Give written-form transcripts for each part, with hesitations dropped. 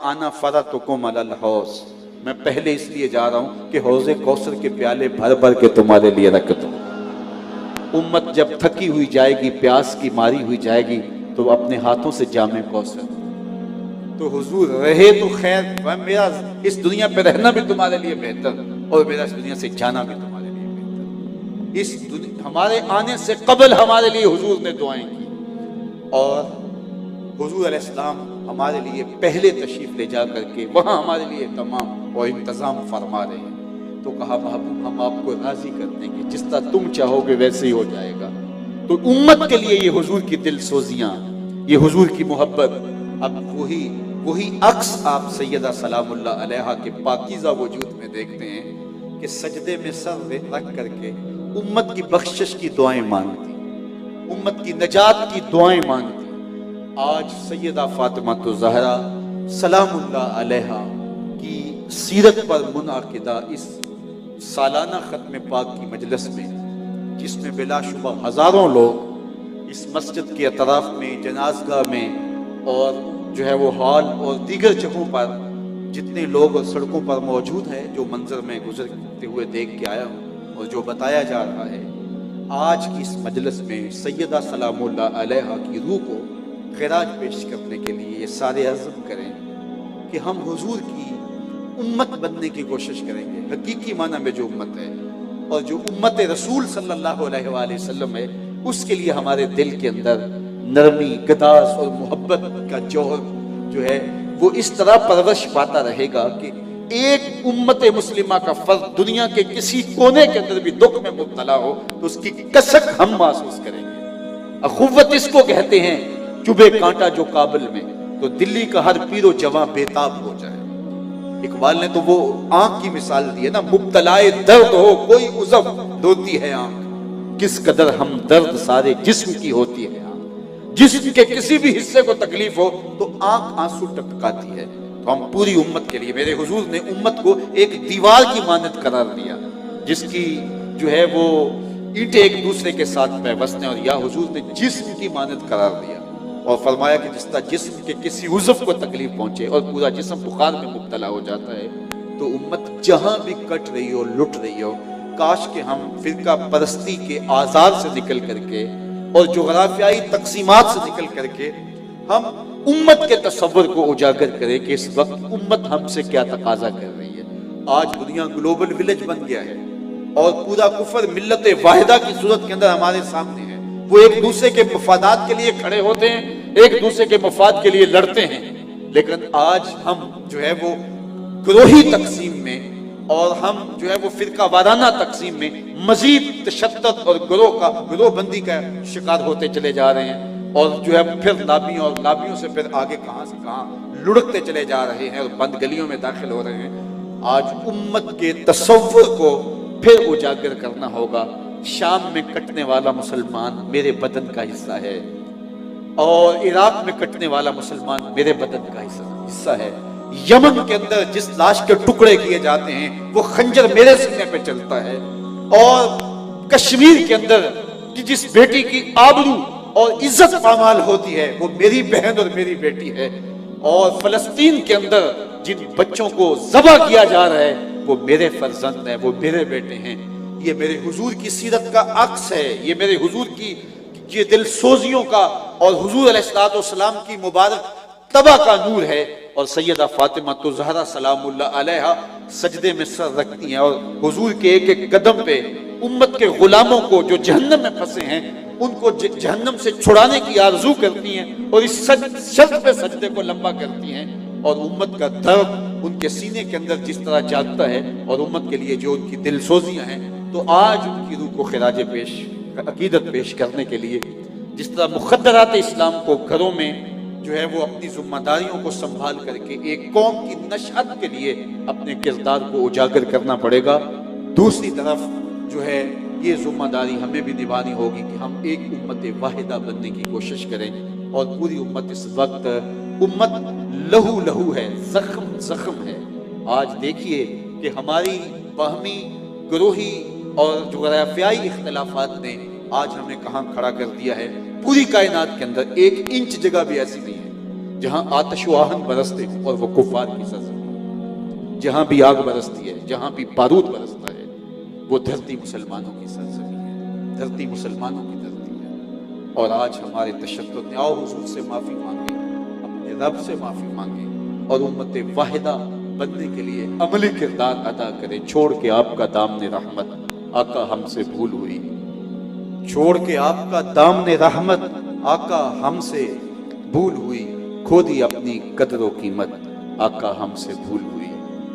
आना फरतुकुम अलल हौज, मैं पहले इसलिए जा रहा हूं कि हौज़े कौसर के प्याले भर भर के तुम्हारे लिए रख दूं। उम्मत जब थकी हुई जाएगी, प्यास की मारी हुई जाएगी, तो अपने हाथों से जामे कौसर, तो हुजूर रहे तो खैर, मेरा इस दुनिया पे रहना भी तुम्हारे लिए बेहतर और मेरा इस दुनिया से जाना भी तुम्हारे लिए बेहतर। इस दुनिया हमारे आने से कबल हमारे लिए हुजूर ने दुआएं की और हुजूर अलैहिस्सलाम हमारे लिए पहले तशरीफ ले जा करके वहां हमारे लिए तमाम और इंतजाम फरमा रहे हैं। तो कहा महबूब हम आपको राजी कर देंगे, जिस तरह तुम चाहोगे वैसे ही हो जाएगा। तो उम्मत के लिए ये हुजूर की दिल सोजियां, ये हुजूर की मोहब्बत, अब वही अक्स आप सैयदा सलामुल्लाह अलैहा के पाकीज़ा वजूद में देखते हैं कि सजदे में सर रख करके उम्मत की बख्शिश की दुआएं मांगती, उम्मत की नजात की दुआएं मांगती। आज सैयदा फातिमा तो ज़हरा सलामुल्लाह अलैहा की सीरत पर मुनअक़िदा इस सालाना ख़त्म पाक की मजलिस में, जिसमें बिलाशुबा हज़ारों लोग इस मस्जिद के अतराफ में, जनाज़गाह में और जो है वो हॉल और दीगर जगहों पर जितने लोग और सड़कों पर मौजूद है, जो मंजर में गुजरते हुए देख के आया हूँ और जो बताया जा रहा है, आज की इस मजलिस में सैयदा सलामुल्लाह अलैहा की रूह को खिराज पेश करने के लिए ये सारे अज़्म करें कि हम हुजूर की उम्मत बनने की कोशिश करेंगे, हकीकी माना में जो उम्मत है और जो उम्मत रसूल सल्लल्लाहु अलैहि वसल्लम है, उसके लिए हमारे दिल के अंदर नरमी, गदास और मोहब्बत का जौहर जो है वो इस तरह परवरिश पाता रहेगा कि एक उम्मत मुस्लिमा का फर्द दुनिया के किसी कोने के अंदर भी दुख में मुब्तला हो तो उसकी कसक हम महसूस करेंगे। अखुव्वत इसको कहते हैं, चुभे कांटा जो काबिल में, तो दिल्ली का हर पीरो जवां बेताब हो जाए। इकबाल ने तो वो आंख की मिसाल दी है ना, मुब्तलाए दर्द हो कोई उज़व रोती है आंख, किस कदर हम दर्द सारे जिस्म की होती है आंख। जिस्म के किसी भी हिस्से को तकलीफ हो तो आंख आंसू टपकाती है। तो हम पूरी उम्मत के लिए, मेरे हुजूर ने उम्मत को एक दीवार की मानद करार दिया, जिसकी जो है वो ईंटें एक दूसरे के साथ पैवस्त हैं, और या हुजूर ने जिस्म की मानद करार दिया और फरमाया कि जिस तरह जिस्म के किसी उज़व को तकलीफ पहुंचे और पूरा जिस्म बुखार में मुब्तला हो जाता है, तो उम्मत जहां भी कट रही हो, लुट रही हो, काश के हम फिरका परस्ती के आज़ार से निकल करके और जोग्राफियाई तकसीमात से निकल करके हम उम्मत के तसव्वुर को उजागर करें कि इस वक्त उम्मत हमसे क्या तकाजा कर रही है। आज दुनिया ग्लोबल विलेज बन गया है और पूरा कुफर मिल्लत वाहिदा की सूरत के अंदर हमारे सामने है। वो एक दूसरे के मफादात के लिए खड़े होते हैं, एक दूसरे के मफाद के लिए लड़ते हैं, लेकिन आज हम जो है वो ग्रोही तकसीम में और हम जो है वो फिरका वाराना तकसीम में मजीद तशद्दुद और ग्रोहबंदी का शिकार होते चले जा रहे हैं, और जो है फिर लाबियों और लाबियों से फिर आगे कहां से कहां लुढ़कते चले जा रहे हैं और बंद गलियों में दाखिल हो रहे हैं। आज उम्मत के तसव्वुर को फिर उजागर करना होगा। शाम में कटने वाला मुसलमान मेरे बदन का हिस्सा है और इराक में कटने वाला मुसलमान मेरे बदन का हिस्सा है। यमन के अंदर जिस लाश के टुकड़े किए जाते हैं वो खंजर मेरे सीने पे चलता है, और कश्मीर के अंदर कि जिस बेटी की आबरू और इज्जत पामाल होती है वो मेरी बहन और मेरी बेटी है, और फलस्तीन के अंदर जिन बच्चों को ज़बह किया जा रहा है वो मेरे फर्जंद हैं, वो मेरे बेटे हैं। ये मेरे हुजूर की सीरत का अक्स है, ये मेरे हुजूर की ये दिल सोजियों का और हुजूर अलैहिस्सलाम की मुबारक तबा का नूर है। और सैयदा फातिमा तो ज़हरा सलामुल्लाह अलैहा सजदे में सर रखती हैं और हुजूर के एक एक कदम पे उम्मत के गुलामों को जो जहन्नम में फंसे हैं उनको जहन्नम से छुड़ाने की आरजू करती हैं और इस शर्त पे सजदे को लंबा करती हैं, और उम्मत का दर्द उनके सीने के अंदर जिस तरह जागता है और उम्मत के लिए जो उनकी दिल सोजियाँ हैं, तो आज उनकी रूह को खिराज पेश अकीदत पेश करने के लिए जिस तरह मुक़द्दरात इस्लाम को घरों में जो है वो अपनी जिम्मेदारियों को संभाल करके एक कौम की नशअत के लिए अपने किरदार को उजागर करना पड़ेगा, दूसरी तरफ जो है ये जिम्मेदारी हमें भी निभानी होगी कि हम एक उम्मत वाहिदा बनने की कोशिश करें। और पूरी उम्मत इस वक्त उम्मत लहू लहू है, जख्म जख्म है। आज देखिए कि हमारी बाहमी ग्रोही और जोग्राफियाई इख्तिलाफात ने आज हमें कहाँ खड़ा कर दिया है। पूरी कायनात के अंदर 1 इंच जगह भी ऐसी नहीं है जहां आतश व आहन बरसते हैं और वो कुफार की सरजमीन, जहां भी आग बरसती है, जहां भी बारूद बरसता है, वो धरती मुसलमानों की सरजमीन है, धरती मुसलमानों की धरती है। और आज हमारे तशद्दुद ने, आओ हुजूर से माफी मांगे, अपने रब से माफी मांगे और उम्मत वाहिदा बनने के लिए अमली किरदार अदा करें। छोड़ के आपका दामने रहमत आका हमसे भूल हुई, छोड़ के आपका दामने रहमत आका हमसे भूल हुई, खो दी अपनी कदर कीमत आका हमसे भूल हुई।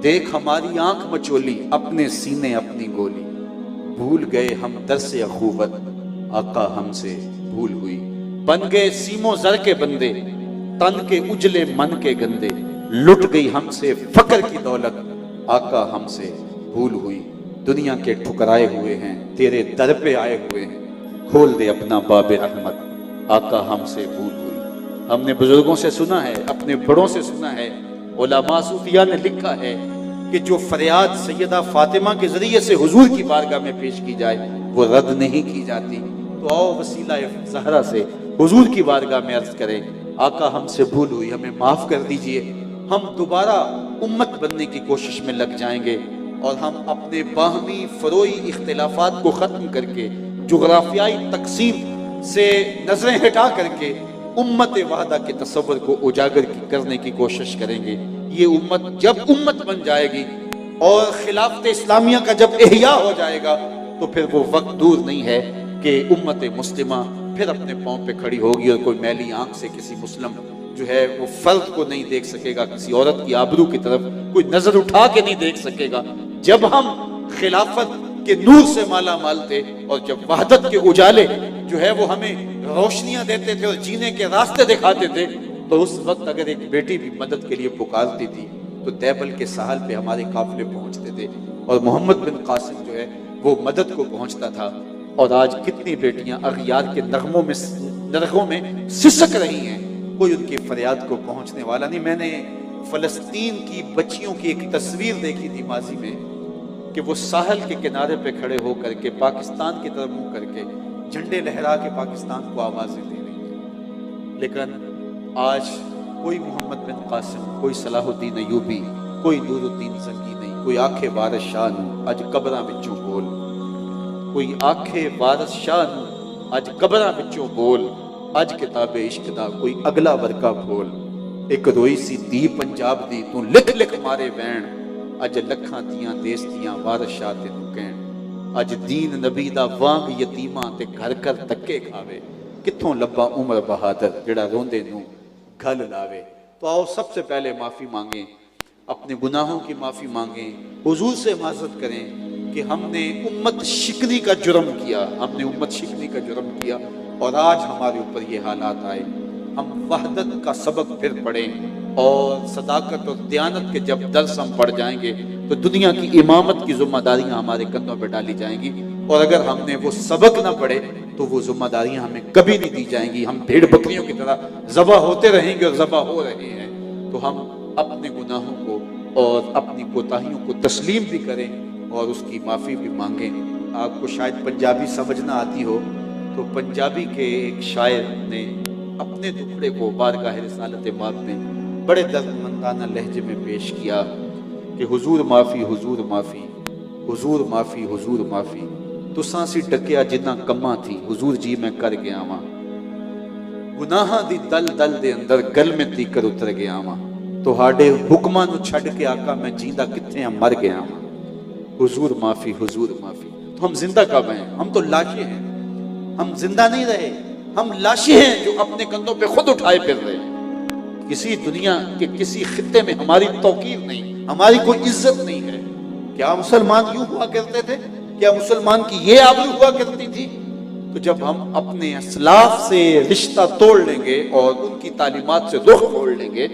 देख हमारी आंख मचोली, अपने सीने अपनी गोली, भूल गए हम दर से अखूवत आका हमसे भूल हुई। बन गए सीमो जर के बंदे, तन के उजले मन के गंदे, लुट गई हमसे फकर की दौलत आका हमसे भूल हुई। दुनिया के ठुकराए हुए हैं, तेरे दर पे आए हुए हैं, खोल दे अपना बाबे रहमत आका हमसे भूल हुई। हमने बुजुर्गों से सुना है, अपने बड़ों से सुना है, उलमा सूफिया ने लिखा है कि जो फरियाद सैयदा फातिमा के जरिए से हुजूर की बारगाह में पेश की जाए वो रद्द नहीं की जाती। तो आओ वसीला ज़हरा से हुजूर की बारगाह में अर्ज करें, आका हमसे भूल हुई, हमें माफ कर दीजिए। हम दोबारा उम्मत बनने की कोशिश में लग जाएंगे और हम अपने बाहमी फरोई इख्तिलाफात को ख़त्म करके, जुग़राफियाई तकसीम से नजरें हटा करके उम्मत वाहदा के तस्वर को उजागर करने की कोशिश करेंगे। ये उम्मत जब उम्मत बन जाएगी और खिलाफत इस्लामिया का जब एहया हो जाएगा तो फिर वो वक्त दूर नहीं है कि उम्मत मुस्लिमा फिर अपने पाँव पे खड़ी होगी और कोई मैली आंख से किसी मुस्लिम जो है वो फर्द को नहीं देख सकेगा, किसी औरत की आबरू की तरफ कोई नजर उठा के नहीं देख सकेगा। जब हम खिलाफत के नूर से माला माल थे और जब वहदत के उजाले जो है वो हमें रोशनियां देते थे और जीने के रास्ते दिखाते थे, तो उस वक्त अगर एक बेटी भी मदद के लिए पुकारती थी तो दैबल के साहल पे हमारे काफिले पहुंचते थे और मोहम्मद बिन कासिम जो है वो मदद को पहुंचता था। और आज कितनी बेटियां अगियार के नरगों में सिसक रही हैं, कोई उनकी फरियाद को पहुंचने वाला नहीं। मैंने फलस्तीन की बच्चियों की एक तस्वीर देखी थी माजी में कि वो साहल के किनारे पे खड़े होकर के पाकिस्तान की तरफ मुंह करके झंडे लहरा के पाकिस्तान को आवाजें दे रही हैं। लेकिन आज कोई मोहम्मद बिन कासिम, कोई सलाहुद्दीन अयूबी, कोई नूरुद्दीन जंगी नहीं, कोई आखे वारिस शाह नू अज कबरां विचों बोल, कोई आखे वारिस शाह नू अज कबरां विचों बोल, अज किताबे इश्क दा कोई अगला वर्का बोल। एक रोई सी धी पंजाब दी तू लिख लिख मारे वैन, अज लखां दियां देस दियां वारिस शाह तेनू कहण। अज दीन नबी दा वांग यतीमां ते घर घर धक्के खावे, कित्थों लब्बा उमर बहादुर जेड़ा रोंदे नू गल लावे। तो आओ सबसे पहले माफी मांगे, अपने गुनाहों की माफी मांगे, हुजूर से माजरत करें कि हमने उम्मत शिकनी का जुर्म किया, हमने उम्मत शिकनी का जुर्म किया और आज हमारे ऊपर ये हालात आए। हम वहदत का सबक फिर पढ़ें और सदाकत और दयानत के जब दर्स हम पढ़ जाएंगे तो दुनिया की इमामत की जिम्मेदारियां हमारे कंधों पर डाली जाएंगी। और अगर हमने वो सबक ना पढ़े तो वो जिम्मेदारियां हमें कभी नहीं दी जाएंगी। हम भेड़ बकरियों की तरह ज़बा होते रहेंगे और ज़बा हो रहे हैं। तो हम अपने गुनाहों को और अपनी कोताहियों को तस्लीम भी करें और उसकी माफ़ी भी मांगें। आपको शायद पंजाबी समझना आती हो तो पंजाबी के एक शायर ने अपने दुखड़े को बारगाह रिसालत बाब में बड़े दर्दमंदाना लहजे में पेश किया कि हुजूर माफ़ी, हुजूर माफ़ी, हुजूर माफ़ी, हुजूर माफ़ी, तुसां सी डकिया जिन्ना कम्मा थी, हुजूर जी मैं कर गया वां, गुनाहां दी दल दल दे अंदर गल में तीकर उतर गया वां, तुहाडे हुक्मां नूं छड्ड के आका मैं जींदा कित्थे मर गया वां, हुजूर माफ़ी, हुजूर माफ़ी। तो हम जिंदा कब हैं? हम तो लाशें हैं। हम जिंदा नहीं रहे, हम लाशें हैं जो अपने कंधों पे खुद उठाए फिर रहे हैं। किसी दुनिया के किसी खित्ते में हमारी तौकीर नहीं, हमारी कोई इज्जत नहीं है। क्या मुसलमान यूं हुआ करते थे? क्या मुसलमान की ये आबरू हुआ करती थी? तो जब हम अपने असलाफ से रिश्ता तोड़ लेंगे और उनकी तालीमात से रुख मोड़ लेंगे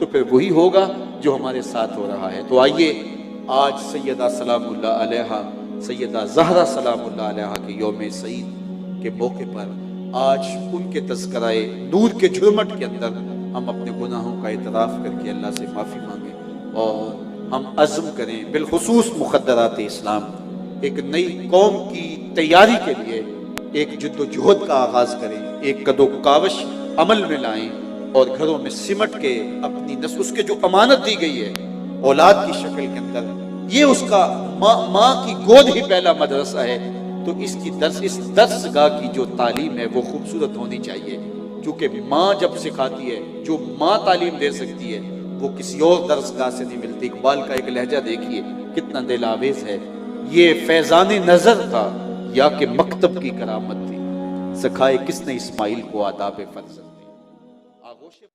तो फिर वही होगा जो हमारे साथ हो रहा है। तो आइए आज सैयदा सलामुल्लाह अलैहा, सैयदा ज़हरा सलामुल्लाह अलैहा के यौम सईद के मौके पर आज उनके तज़किराए नूर के झुरमट के अंदर हम अपने गुनाहों का इतराफ़ करके अल्लाह से माफ़ी मांगें और हम अज़्म करें बिलखुसूस मुक़द्दरात इस्लाम एक नई कौम की तैयारी के लिए एक जद्दोजहद का आगाज़ करें, एक कदो कावश अमल में लाएं और घरों में सिमट के अपनी नस्ल, उसके जो अमानत दी गई है औलाद की शक्ल के अंदर, ये उसका माँ की गोद ही पहला मदरसा है। तो इस दर्सगाह की जो तालीम है वो खूबसूरत होनी चाहिए, क्योंकि माँ जब सिखाती है, जो माँ तालीम दे सकती है वो किसी और दर्सगाह से नहीं मिलती। इकबाल का एक लहजा देखिए कितना दिल आवेज है, ये फैजान नजर था या कि मकतब की करामत थी, सिखाए किसने इस्माइल को आदाब फर्जंद।